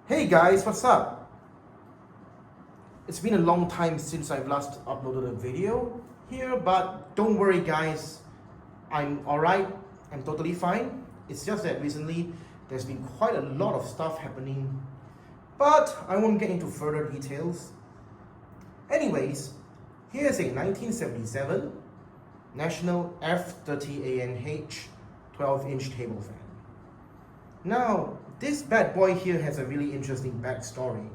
Hey guys, what's up? It's been a long time since I've last uploaded a video here, but don't worry guys, I'm alright, I'm totally fine. It's just that recently there's been quite a lot of stuff happening, but I won't get into further details. Anyways, here's a 1977 National F-30ANH 12-inch table fan. Now, this bad boy here has a really interesting backstory.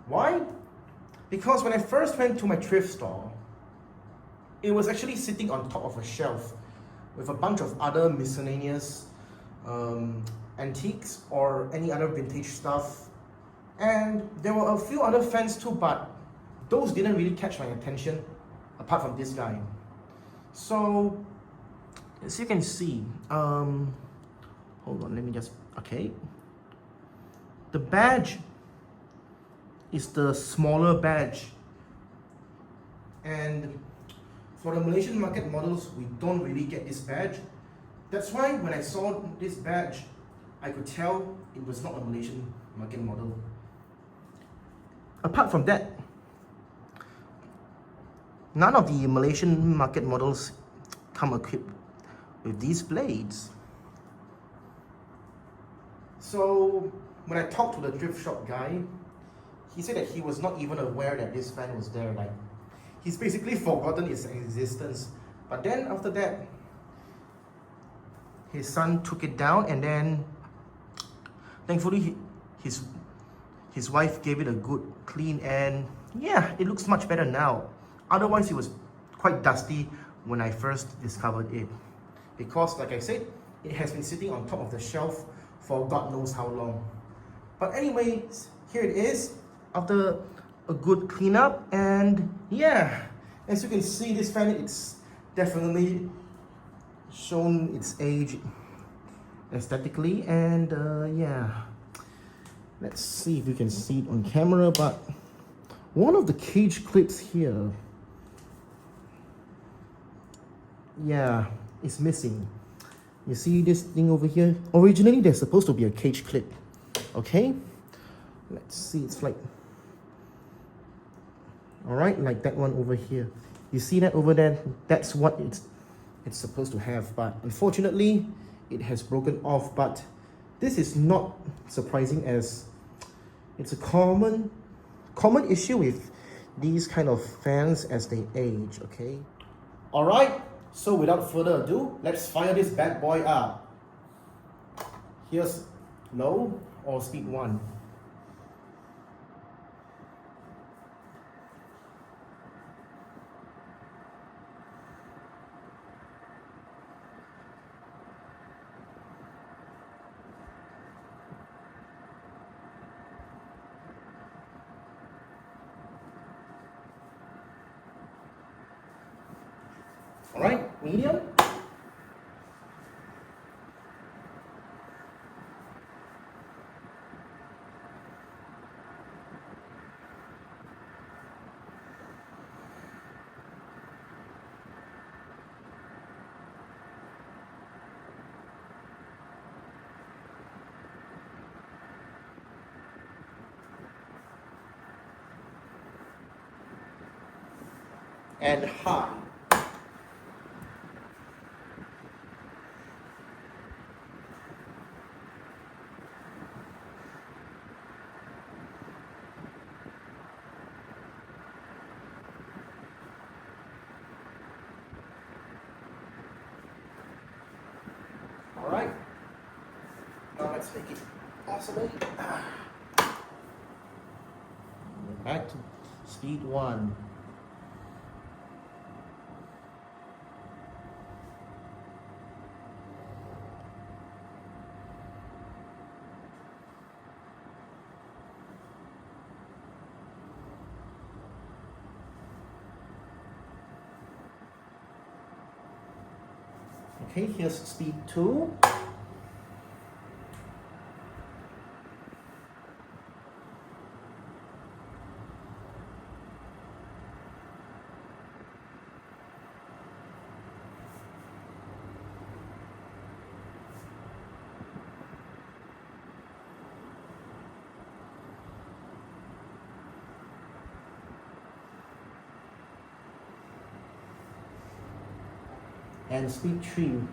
Why? Because when I first went to my thrift store, it was actually sitting on top of a shelf with a bunch of other miscellaneous antiques or any other vintage stuff. And there were a few other fans too, but those didn't really catch my attention apart from this guy. So, as you can see, hold on, let me just, okay. The badge is the smaller badge, and for the Malaysian market models, we don't really get this badge. That's why when I saw this badge, I could tell it was not a Malaysian market model. Apart from that, none of the Malaysian market models come equipped with these blades. So when I talked to the thrift shop guy, he said that he was not even aware that this fan was there. Like, he's basically forgotten its existence. But then after that, his son took it down, and then thankfully his wife gave it a good clean, and yeah, it looks much better now. Otherwise, it was quite dusty when I first discovered it. Because like I said, it has been sitting on top of the shelf for God knows how long. But anyways, here it is after a good cleanup, and yeah, as you can see, this fan, it's definitely shown its age aesthetically, and yeah, let's see if you can see it on camera, but one of the cage clips here, yeah, it's missing. You see this thing over here? Originally, there's supposed to be a cage clip. Okay, let's see, it's like, all right, like that one over here. You see that over there? That's what it's supposed to have, but unfortunately, it has broken off. But this is not surprising, as it's a common issue with these kind of fans as they age. Okay, all right. So without further ado, let's fire this bad boy up. Here's low or speed 1. All right, medium. And high. All right. Now let's make it oscillate. Back to speed 1. Okay, here's speed 2. and speed trim.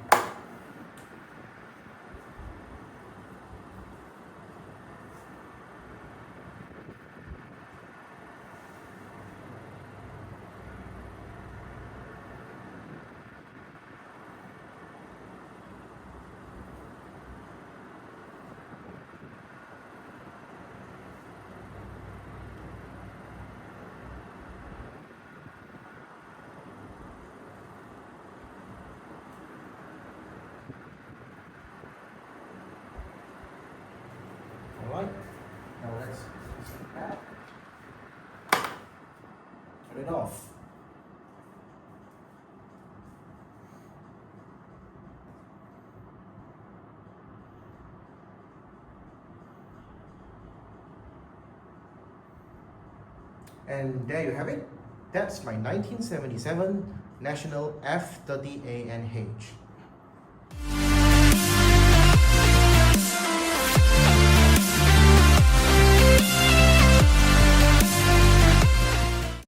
Alright, now let's turn it off. And there you have it. That's my 1977 National F-30ANH.